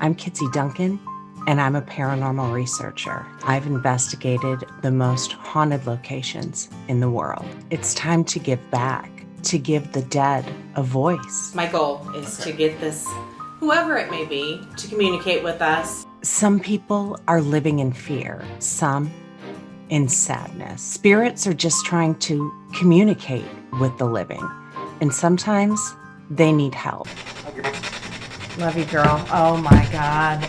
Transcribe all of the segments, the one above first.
I'm Kitsie Duncan, and I'm a paranormal researcher. I've investigated the most haunted locations in the world. It's time to give back, to give the dead a voice. My goal is to get this, whoever it may be, to communicate with us. Some people are living in fear, some in sadness. Spirits are just trying to communicate with the living, and sometimes they need help. Love you, girl. Oh my God.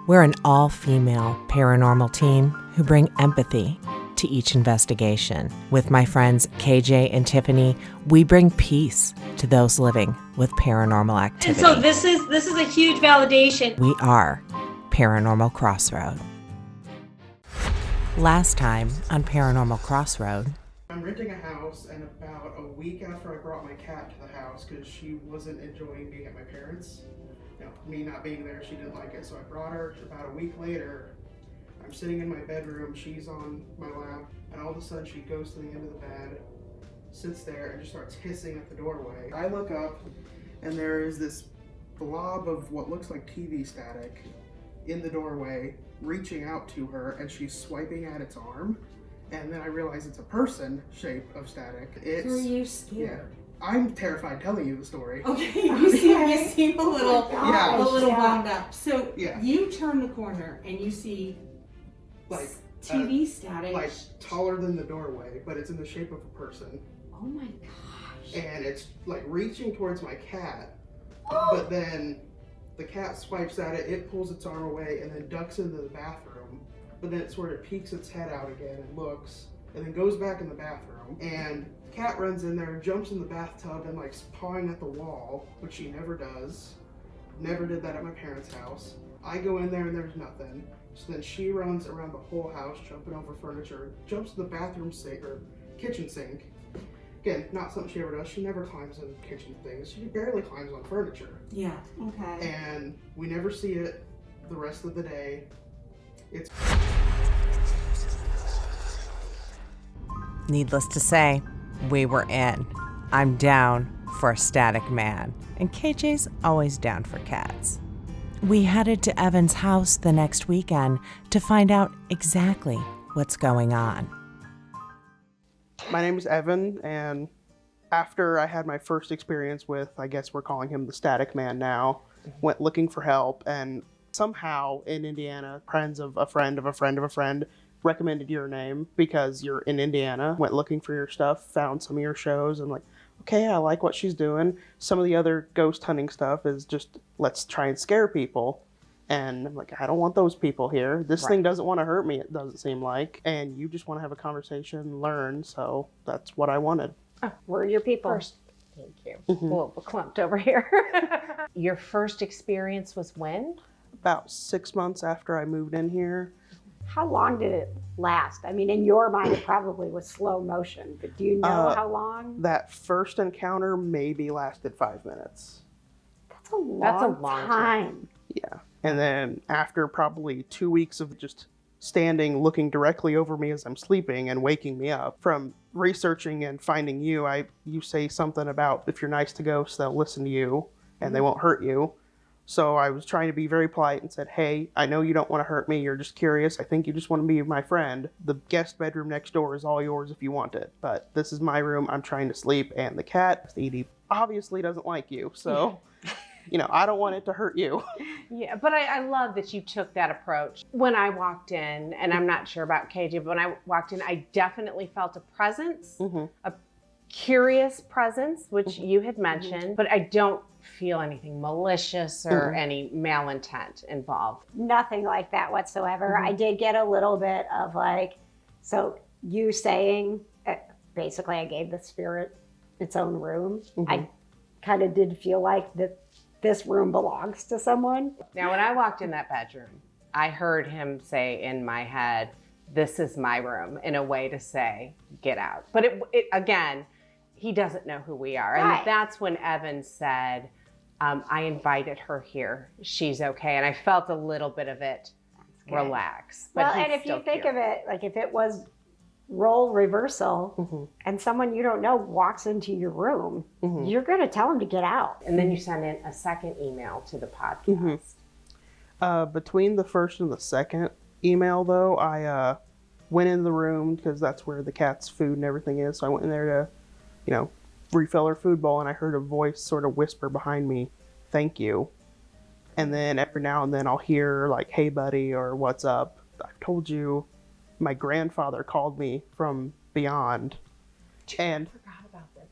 We're an all-female paranormal team who bring empathy to each investigation. With my friends KJ and Tiffany, we bring peace to those living with paranormal activity. And so this is a huge validation. We are Paranormal Crossroad. Last time on Paranormal Crossroad, I'm renting a house, and about a week after I brought my cat to the house because she wasn't enjoying being at my parents', me not being there, she didn't like it, so I brought her. About a week later, I'm sitting in my bedroom, she's on my lap, and all of a sudden she goes to the end of the bed, sits there, and just starts hissing at the doorway. I look up, and there is this blob of what looks like TV static in the doorway, reaching out to her, and she's swiping at its arm. And then I realize it's a person shape of static. Are you scared? Yeah, I'm terrified telling you the story. Okay, you seem a little, Yeah. a little wound up. So Yeah. you turn the corner and you see Like TV static. like taller than the doorway, but it's in the shape of a person. Oh my gosh. And it's like reaching towards my cat, but then the cat swipes at it, it pulls its arm away, and then ducks into the bathroom. But then it sort of peeks its head out again and looks, and then goes back in the bathroom. And the cat runs in there, jumps in the bathtub, and like pawing at the wall, which she never does. Never did that at my parents' house. I go in there and there's nothing. So then she runs around the whole house, jumping over furniture, jumps to the bathroom sink or kitchen sink. Again, not something she ever does. She never climbs on kitchen things. She barely climbs on furniture. Yeah. Okay. And we never see it the rest of the day. It's needless to say, we were in. I'm down for a static man, and KJ's always down for cats. We headed to Evan's house the next weekend to find out exactly what's going on. My name is Evan, and after I had my first experience with, I guess we're calling him the static man now, went looking for help, and somehow in Indiana, friends of a friend of a friend of a friend recommended your name because you're in Indiana, went looking for your stuff, found some of your shows, and like, okay, I like what she's doing. Some of the other ghost hunting stuff is just, let's try and scare people. And I'm like, I don't want those people here. This thing doesn't want to hurt me, it doesn't seem like. And you just want to have a conversation, learn, so that's what I wanted. Oh, we're your people. First, thank you. We're clumped over here. Your first experience was when? About 6 months after I moved in here. How long did it last? I mean, in your mind, it probably was slow motion, but do you know how long? That first encounter maybe lasted 5 minutes. That's a long time. Yeah. And then after probably 2 weeks of just standing, looking directly over me as I'm sleeping and waking me up, from researching and finding you, you say something about if you're nice to ghosts, they'll listen to you and they won't hurt you. So I was trying to be very polite and said, hey, I know you don't want to hurt me. You're just curious. I think you just want to be my friend. The guest bedroom next door is all yours if you want it. But this is my room. I'm trying to sleep. And the cat, Edie, obviously doesn't like you. So, I don't want it to hurt you. Yeah, but I love that you took that approach. When I walked in, and I'm not sure about KJ, but when I walked in, I definitely felt a presence, a curious presence, which you had mentioned, but I don't feel anything malicious or any malintent involved. Nothing like that whatsoever. I did get a little bit of like, so you saying, basically I gave the spirit its own room. I kind of did feel like that this room belongs to someone. Now, when I walked in that bedroom, I heard him say in my head, this is my room, in a way to say, get out. But it again, he doesn't know who we are. And that's when Evan said, I invited her here. She's okay. And I felt a little bit of it relax. But well, and if you think of it, like if it was role reversal and someone you don't know walks into your room, you're going to tell them to get out. And then you send in a second email to the podcast. Between the first and the second email, though, I went in the room because that's where the cat's food and everything is. So I went in there to, refill her food bowl, and I heard a voice sort of whisper behind me, "Thank you." And then every now and then I'll hear like, "Hey, buddy," or "What's up?" I've told you, my grandfather called me from beyond. And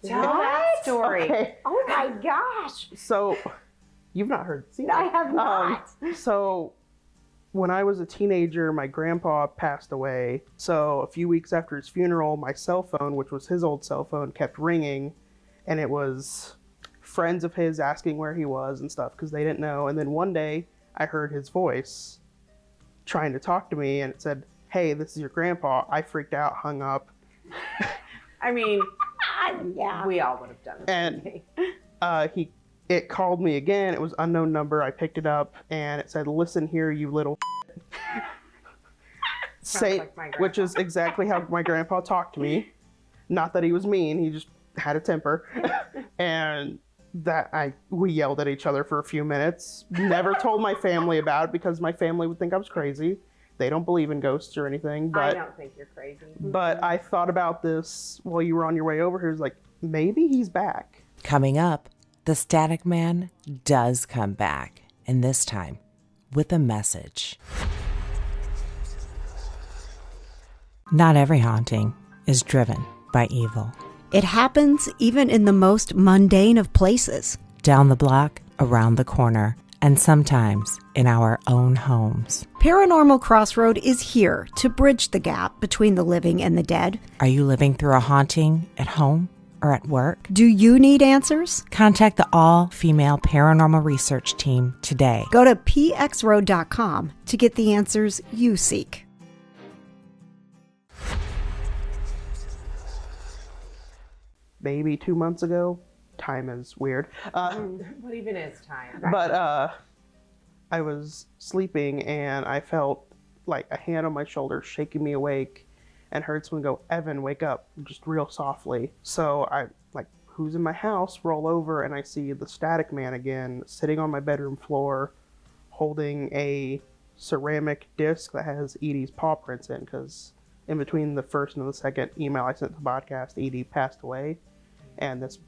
Tell that story. Okay. Oh my gosh. So, you've not seen it. I have not. So, when I was a teenager, my grandpa passed away. So, a few weeks after his funeral, my cell phone, which was his old cell phone, kept ringing. And it was friends of his asking where he was and stuff because they didn't know. And then one day, I heard his voice trying to talk to me, and it said, "Hey, this is your grandpa." I freaked out, hung up. I mean, Yeah. we all would have done it. And it called me again. It was unknown number. I picked it up, and it said, "Listen here, you little like my grandpa. which is exactly how my grandpa talked to me. Not that he was mean, he just had a temper. And we yelled at each other for a few minutes. Never told my family about it because my family would think I was crazy. They don't believe in ghosts or anything. But I don't think you're crazy. But I thought about this while you were on your way over here. It's like, maybe he's back. Coming up, the Static Man does come back, and this time with a message. Not every haunting is driven by evil. It happens even in the most mundane of places. Down the block, around the corner, and sometimes in our own homes. Paranormal Crossroad is here to bridge the gap between the living and the dead. Are you living through a haunting at home or at work? Do you need answers? Contact the all-female paranormal research team today. Go to pxroad.com to get the answers you seek. Maybe 2 months ago. Time is weird. What even is time? But I was sleeping and I felt like a hand on my shoulder shaking me awake and heard someone go, "Evan, wake up," just real softly. So I like, who's in my house? Roll over and I see the Static Man again sitting on my bedroom floor holding a ceramic disc that has Edie's paw prints in, because in between the first and the second email I sent to the podcast, Edie passed away, and this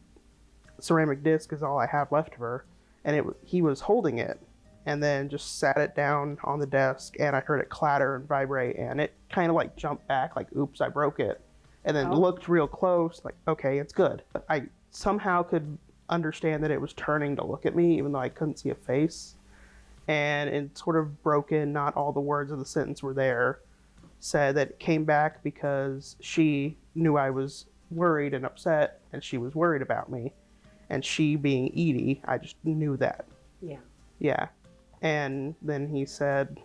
ceramic disc is all I have left of her. And he was holding it and then just sat it down on the desk, and I heard it clatter and vibrate, and it kind of like jumped back like, "Oops, I broke it," and then looked real close like, "Okay, it's good." But I somehow could understand that it was turning to look at me even though I couldn't see a face. And it sort of broken, not all the words of the sentence were there, said that it came back because she knew I was worried and upset, and she was worried about me. And she being Edie, I just knew that. Yeah. Yeah. And then he said,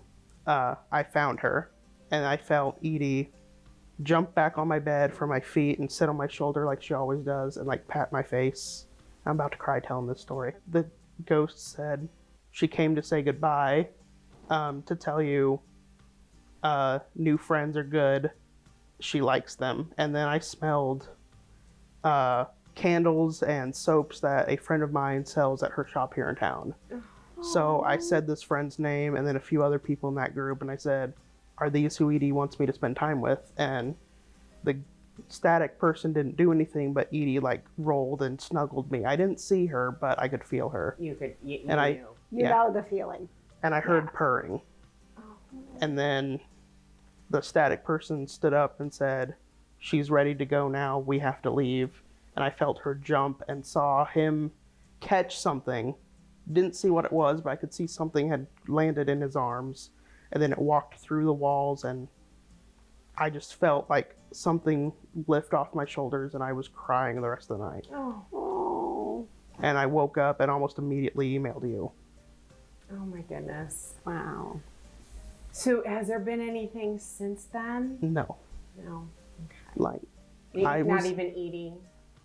I found her. And I felt Edie jump back on my bed from my feet and sit on my shoulder like she always does and like pat my face. I'm about to cry telling this story. The ghost said she came to say goodbye, to tell you new friends are good. She likes them. And then I smelled candles and soaps that a friend of mine sells at her shop here in town. So I said this friend's name and then a few other people in that group, and I said, "Are these who Edie wants me to spend time with?" And the static person didn't do anything, but Edie like rolled and snuggled me. I didn't see her, but I could feel her. You knew. You know the feeling. And I heard purring. And then the static person stood up and said, "She's ready to go now. We have to leave." And I felt her jump and saw him catch something. Didn't see what it was, but I could see something had landed in his arms. And then it walked through the walls, and I just felt like something lift off my shoulders, and I was crying the rest of the night. Oh. And I woke up and almost immediately emailed you. Oh my goodness. Wow. So has there been anything since then? No. No. Like, Not even Edie?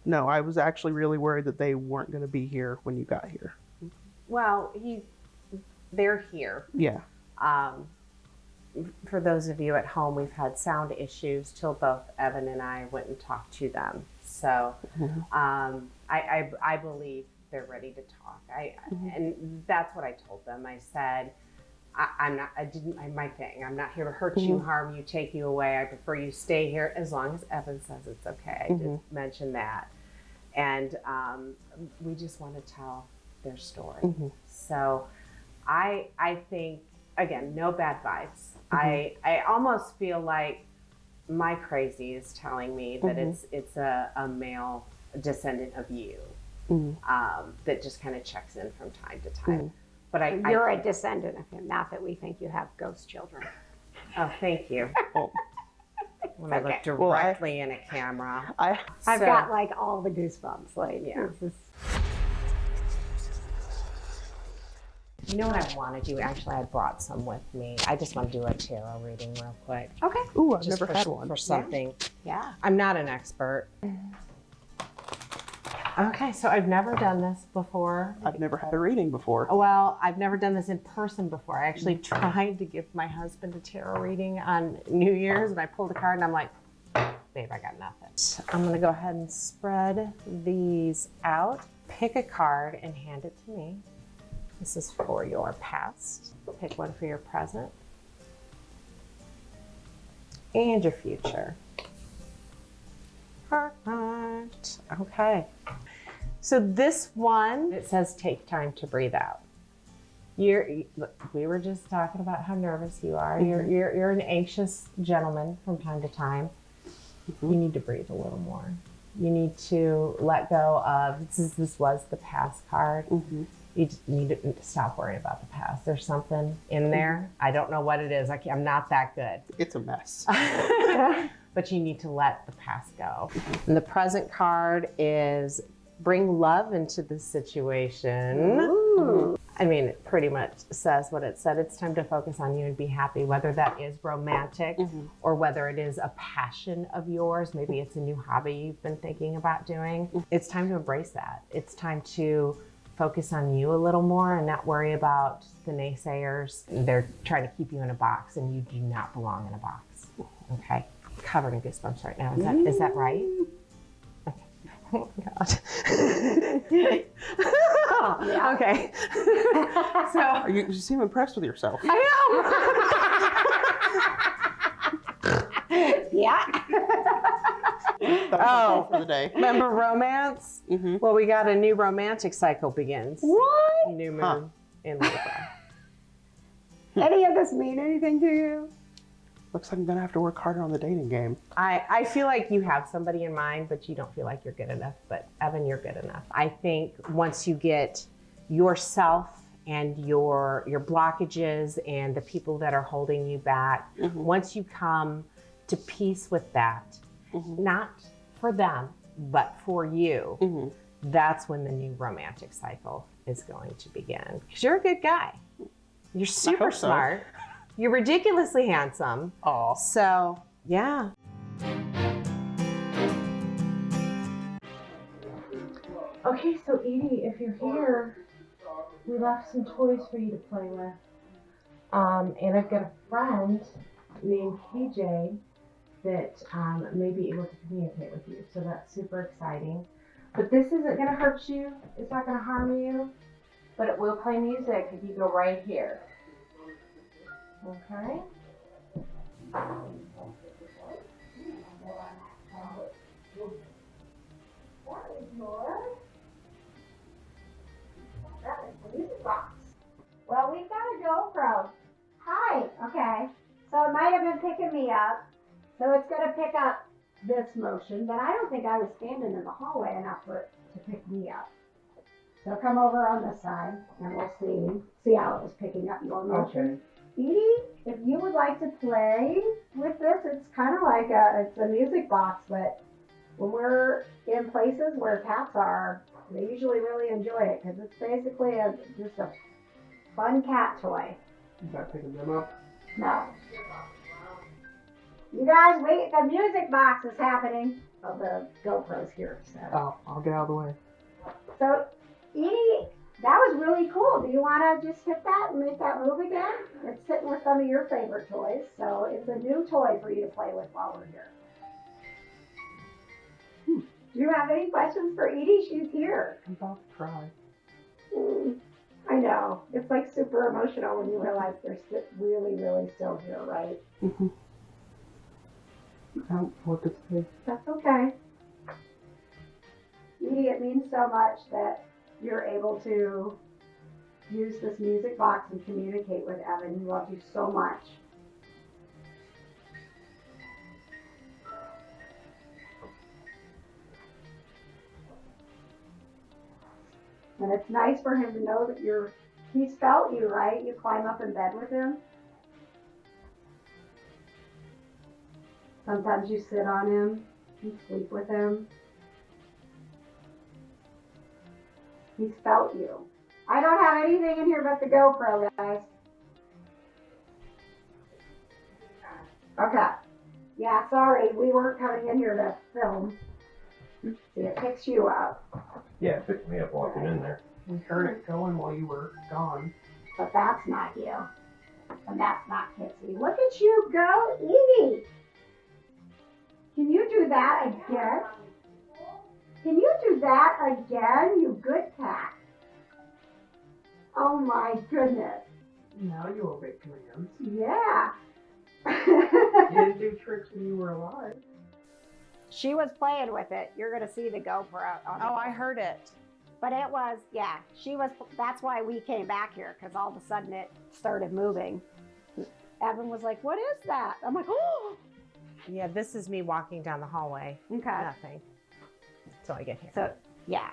No, I was actually really worried that they weren't going to be here when you got here. Well, they're here. Yeah. for those of you at home, we've had sound issues till both Evan and I went and talked to them. So I believe they're ready to talk. And that's what I told them. I said, I'm not here to hurt you, harm you, take you away. I prefer you stay here as long as Evan says it's okay. I did mention that. And we just want to tell their story. So I think, again, no bad vibes. I almost feel like my crazy is telling me that it's a male descendant of you that just kind of checks in from time to time. But you're a descendant of him, not that we think you have ghost children. Oh, thank you. When I look directly in a camera. I've got like all the goosebumps. Like, yeah. You know what I want to do? Actually, I brought some with me. I just want to do a tarot reading real quick. Okay. Ooh, I've never had one. For something. Yeah. I'm not an expert. Okay, so I've never done this before. I've never had a reading before. Well, I've never done this in person before. I actually tried to give my husband a tarot reading on New Year's, and I pulled a card, and I'm like, babe, I got nothing. I'm going to go ahead and spread these out. Pick a card and hand it to me. This is for your past. Pick one for your present and your future. Perfect. Okay. So this one, it says take time to breathe out. We were just talking about how nervous you are. You're an anxious gentleman from time to time. You need to breathe a little more. You need to let go of, this was the past card. You just need to stop worrying about the past. There's something in there. I don't know what it is. I'm not that good. It's a mess. But you need to let the past go. And the present card is bring love into the situation. Ooh. I mean, it pretty much says what it said. It's time to focus on you and be happy, whether that is romantic or whether it is a passion of yours. Maybe it's a new hobby you've been thinking about doing. It's time to embrace that. It's time to focus on you a little more and not worry about the naysayers. They're trying to keep you in a box, and you do not belong in a box. Okay? Covered in goosebumps right now. Is that right? Okay. Oh my God. Yeah. Okay. So You seem impressed with yourself. I Yeah. Oh, For the day. remember romance? Well, we got a new romantic cycle begins. What? New moon in Libra. Any of this mean anything to you? Looks like I'm gonna have to work harder on the dating game. I feel like you have somebody in mind, but you don't feel like you're good enough. But Evan, you're good enough. I think once you get yourself and your blockages and the people that are holding you back, once you come to peace with that, not for them, but for you, that's when the new romantic cycle is going to begin. Because you're a good guy. You're super smart. You're ridiculously handsome. Aw. So, yeah. Okay, so Edie, if you're here, we left some toys for you to play with. And I've got a friend named KJ that may be able to communicate with you. So that's super exciting. But this isn't going to hurt you. It's not going to harm you. But it will play music if you go right here. Okay. That is the music box. Well, we've got a GoPro. Hi. Okay. So it might have been picking me up. So it's going to pick up this motion, but I don't think I was standing in the hallway enough for it to pick me up. So come over on this side, and we'll see how it was picking up your motion. Edie, if you would like to play with this, it's kind of like it's a music box, but when we're in places where cats are, they usually really enjoy it because it's basically just a fun cat toy. Is that picking them up? No. You guys, wait, the music box is happening. Oh, the GoPro's here. So. Oh, I'll get out of the way. So, Edie, That was really cool. Do you want to just hit that and make that move again? It's sitting with some of your favorite toys, so it's a new toy for you to play with while we're here. Do you have any questions for Edie? She's here. I'm about to cry. I know. It's like super emotional when you realize they're really, really still here, right? Mm-hmm. I don't know what to say. That's okay. Edie, it means so much that you're able to use this music box and communicate with Evan. He loves you so much. And it's nice for him to know that he's felt you, right? You climb up in bed with him. Sometimes you sit on him, you sleep with him. He's felt you. I don't have anything in here but the GoPro, guys. Okay. Yeah, sorry, we weren't coming in here to film. See, it picks you up. Yeah, it picked me up walking in there. We heard it going while you were gone. But that's not you. And that's not Kitsie. Look at you go, Edie. Can you do that again? Can you do that again, you good cat? Oh my goodness. Now you obey commands. Yeah. You didn't do tricks when you were alive. She was playing with it. You're going to see the GoPro on the Oh, I GoPro. heard it. But it was, yeah, that's why we came back here, because all of a sudden it started moving. Evan was like, what is that? I'm like, oh. Yeah, this is me walking down the hallway. Okay. Nothing. Until I get here. So, yeah.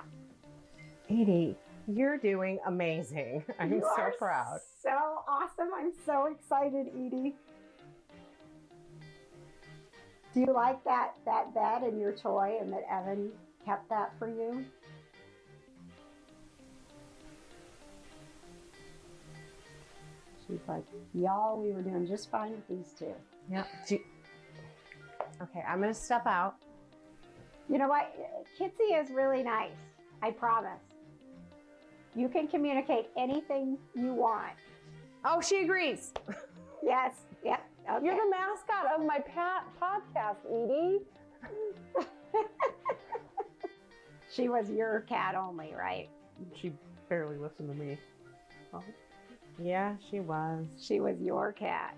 Edie, you're doing amazing. I'm You so are proud. So awesome. I'm so excited, Edie. Do you like that bed and your toy and that Evan kept that for you? She's like, y'all, we were doing just fine with these two. Yeah. Okay, I'm going to step out. You know what? Kitsie is really nice. I promise. You can communicate anything you want. Oh, she agrees. Yes. Yep. Okay. You're the mascot of my podcast, Edie. She was your cat only, right? She barely listened to me. Oh. Yeah, she was. She was your cat.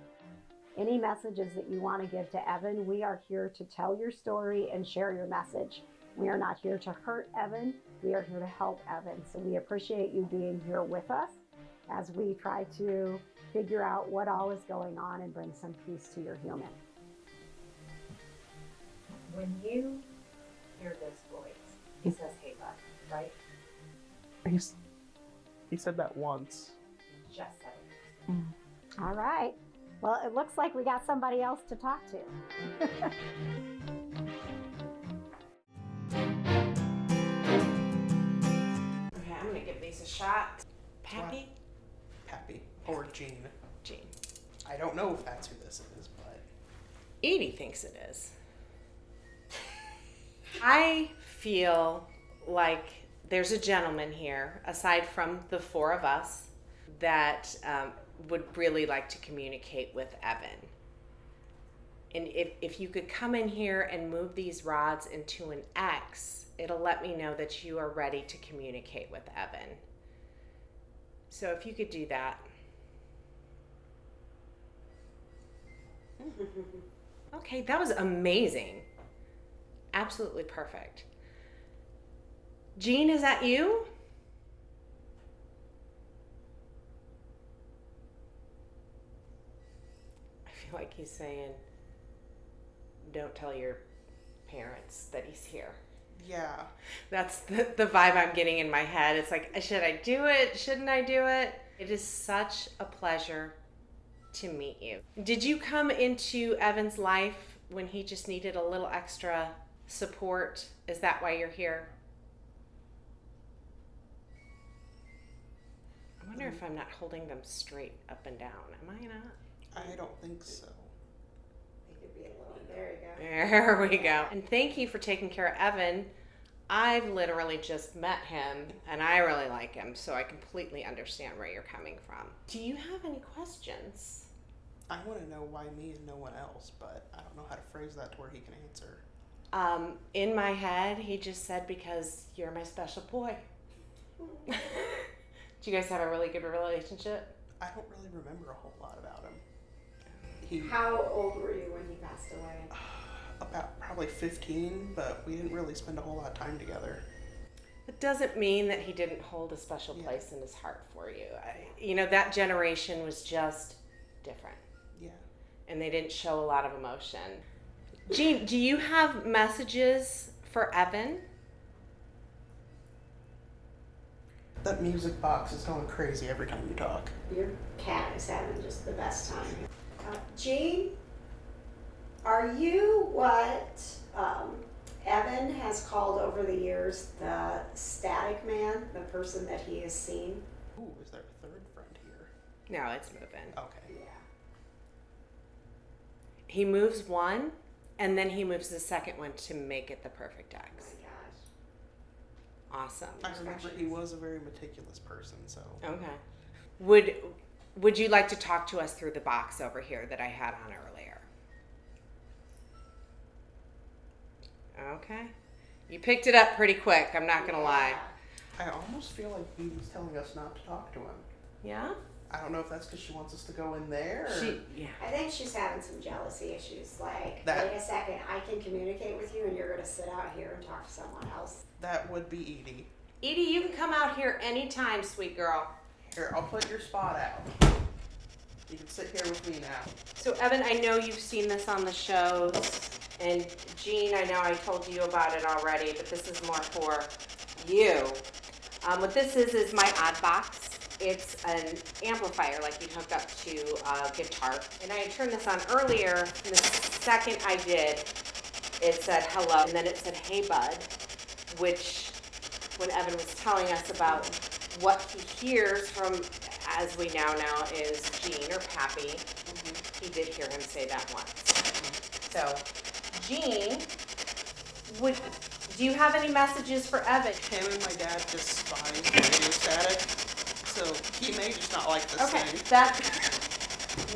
Any messages that you want to give to Evan, we are here to tell your story and share your message. We are not here to hurt Evan. We are here to help Evan. So we appreciate you being here with us as we try to figure out what all is going on and bring some peace to your human. When you hear this voice, he says, hey, bud, right? He said that once. Just said it. All right. Well, it looks like we got somebody else to talk to. Okay, I'm gonna give these a shot. Pappy? Pappy. Or Jean. Jean. I don't know if that's who this is, but... Edie thinks it is. I feel like there's a gentleman here, aside from the four of us, that would really like to communicate with Evan. And if you could come in here and move these rods into an X, it'll let me know that you are ready to communicate with Evan. So if you could do that. Okay, that was amazing. Absolutely perfect. Jean, is that you? I feel like he's saying, don't tell your parents that he's here. Yeah. That's the vibe I'm getting in my head. It's like, should I do it? Shouldn't I do it? It is such a pleasure to meet you. Did you come into Evan's life when he just needed a little extra support? Is that why you're here? I wonder if I'm not holding them straight up and down. Am I not? I don't think so. There we go. And thank you for taking care of Evan. I've literally just met him and I really like him, so I completely understand where you're coming from. Do you have any questions? I want to know why me and no one else, but I don't know how to phrase that to where he can answer. In my head, he just said, because you're my special boy. Do you guys have a really good relationship? I don't really remember a whole lot about him. How old were you when he passed away? About probably 15, but we didn't really spend a whole lot of time together. It doesn't mean that he didn't hold a special place in his heart for you. That generation was just different. Yeah. And they didn't show a lot of emotion. Jean, do you have messages for Evan? That music box is going crazy every time you talk. Your cat is having just the best time. Jean, are you what Evan has called over the years the static man, the person that he has seen? Ooh, is there a third friend here? No, it's moving. Okay. Yeah. He moves one, and then he moves the second one to make it the perfect X. Oh my gosh. Awesome. I remember he was a very meticulous person, so. Okay. Would you like to talk to us through the box over here that I had on earlier? Okay. You picked it up pretty quick, I'm not gonna lie. I almost feel like Edie's telling us not to talk to him. Yeah? I don't know if that's because she wants us to go in there or... I think she's having some jealousy issues. Like, That- wait a second, I can communicate with you and you're going to sit out here and talk to someone else. That would be Edie. Edie, you can come out here anytime, sweet girl. Here, I'll put your spot out. You can sit here with me now. So Evan, I know you've seen this on the shows, and Jean, I know I told you about it already, but this is more for you. What this is my odd box. It's an amplifier like you'd hook up to a guitar. And I had turned this on earlier, and the second I did, it said hello, and then it said hey bud, which when Evan was telling us about what he hears from, as we now know, is Jean or Pappy. He did hear him say that once. So, Jean, do you have any messages for Evan? Him and my dad despise radio static, so he may just not like this Okay, thing. that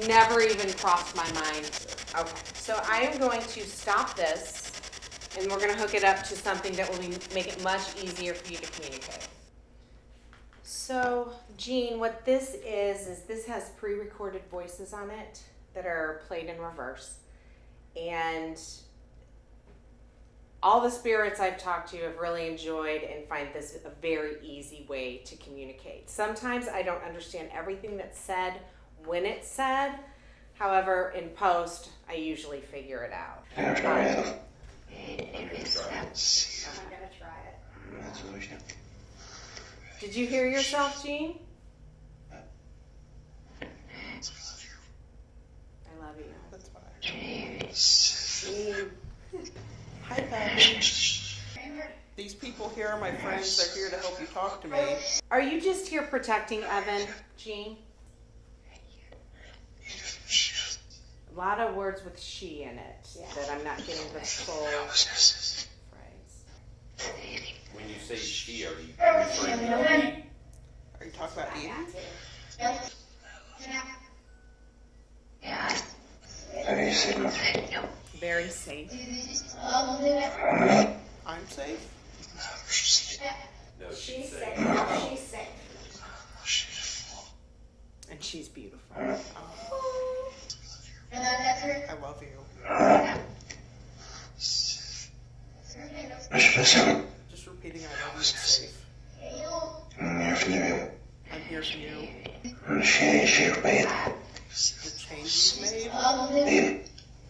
never even crossed my mind. Okay, so I am going to stop this, and we're going to hook it up to something that will make it much easier for you to communicate. So, Jean, what this is this has pre-recorded voices on it that are played in reverse. And all the spirits I've talked to have really enjoyed and find this a very easy way to communicate. Sometimes I don't understand everything that's said when it's said. However, in post, I usually figure it out. I'm gonna try it. Did you hear yourself, Jean? I love you. That's fine. Jean. Hi, Pappy. These people here are my friends. They're here to help you talk to me. Are you just here protecting Evan, Jean? A lot of words with she in it that I'm not getting the full phrase. When you say she, are you referring to me? Are you talking about Edie? Very safe. I'm safe? No, She's safe. safe. She's safe. And she's beautiful. I love you. Just repeating I love you is safe. I'm here for you. The change you've made?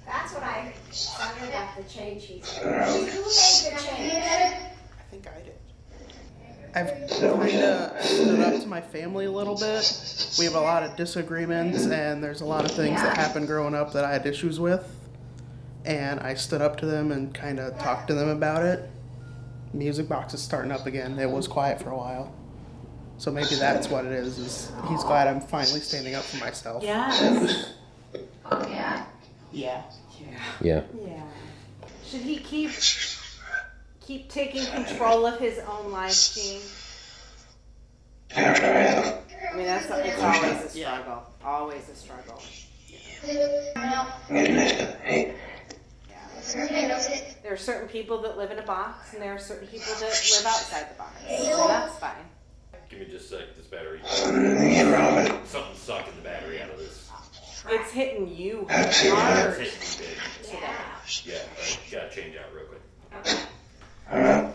That's what I sounded like, the change he's made. Who made the change? I think I did. I've kind of stood up to my family a little bit. We have a lot of disagreements, and there's a lot of things that happened growing up that I had issues with. And I stood up to them and kind of talked to them about it. Music box is starting up again. It was quiet for a while. So maybe that's what it is he's glad I'm finally standing up for myself. Yes. Yeah. Yeah. Should he keep keep taking control of his own life, Gene? I mean, it's always a struggle. Always a struggle. There are certain people that live in a box, and there are certain people that live outside the box. So that's fine. Give me just a sec, this battery. Something's sucking the battery out of this. It's hitting you hard It's hitting me big. today. Yeah, gotta change out real quick. Okay. I'm gonna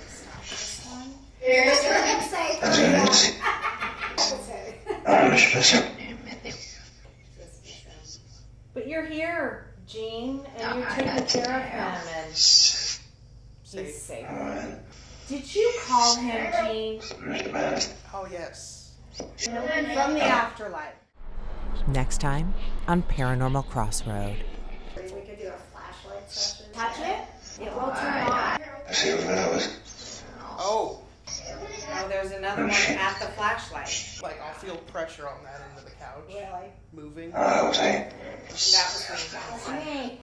stop this one. But you're here, Gene, and you're taking care of him, and he's safe. Did you call him, Gene? Oh, yes. From the afterlife. Next time on Paranormal Crossroad. We could do a flashlight session. Touch it? It will turn on. Oh, Oh, there's another one at the flashlight. like I'll feel pressure on that end of the couch. Really? Moving. That was when you got inside. Hey,